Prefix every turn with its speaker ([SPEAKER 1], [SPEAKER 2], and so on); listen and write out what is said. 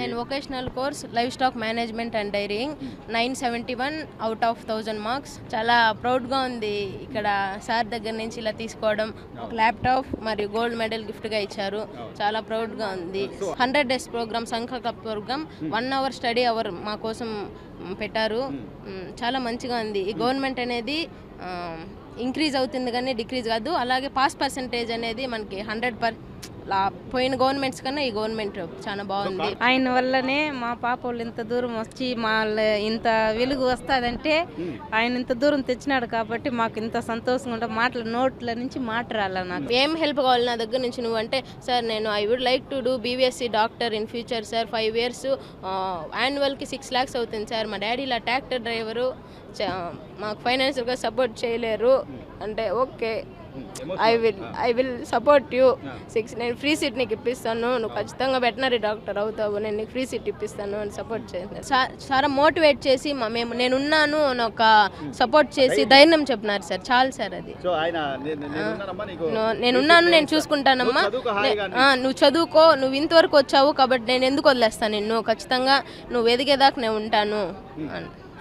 [SPEAKER 1] నేను vocational course live stock management and daring 971 out of 1000 marks. చాలా ప్రౌడ్గా ఉంది ఇక్కడ సార్ దగ్గర నుంచి ఇలా తీసుకోవడం. ఒక ల్యాప్టాప్ మరియు గోల్డ్ మెడల్ గిఫ్ట్గా ఇచ్చారు. చాలా ప్రౌడ్గా ఉంది. 100 డేస్ ప్రోగ్రామ్, సంకల్ప ప్రోగ్రామ్ 1 అవర్ స్టడీ అవర్ మా కోసం పెట్టారు. చాలా మంచిగా ఉంది. ఈ గవర్నమెంట్ అనేది ఇంక్రీజ్ అవుతుంది కానీ డిక్రీజ్ కాదు. అలాగే పాస్ పర్సంటేజ్ అనేది మనకి 100 పోయిన గవర్నమెంట్స్ కన్నా ఈ గవర్నమెంట్ చాలా బాగుంది.
[SPEAKER 2] ఆయన వల్లనే మా పాప వాళ్ళు ఇంత దూరం వచ్చి మా ఇంత వెలుగు వస్తుందంటే ఆయన ఇంత దూరం తెచ్చినాడు కాబట్టి మాకు ఇంత సంతోషంగా ఉంటుంది. నోట్ల నుంచి మాట రాల. నాకు
[SPEAKER 1] ఏం హెల్ప్ కావాలి నా దగ్గర నుంచి నువ్వు అంటే, సార్ నేను I would like to do BVSc doctor in future sir. 5 years యాన్యువల్కి 6 lakhs అవుతుంది సార్. మా డాడీ ఇలా ట్రాక్టర్ డ్రైవరు, మాకు ఫైనాన్షియల్గా సపోర్ట్ చేయలేరు అంటే okay, I will support you. నేను ఫ్రీ సీట్ నీకు ఇప్పిస్తాను, నువ్వు ఖచ్చితంగా వెటనరీ డాక్టర్ అవుతావు, నేను నీకు ఫ్రీ సీట్ ఇప్పిస్తాను అని సపోర్ట్ చేశాను. చాలా మోటివేట్ చేసి నేనున్నాను అని ఒక సపోర్ట్ చేసి ధైర్యం చెప్పినారు సార్. చాలు సార్ అది. నేనున్నాను, నేను చూసుకుంటానమ్మా, నువ్వు చదువుకో, నువ్వు ఇంతవరకు వచ్చావు కాబట్టి నేను ఎందుకు వదిలేస్తాను నిన్ను, ఖచ్చితంగా నువ్వు ఎదిగేదాకా నేను ఉంటాను అని.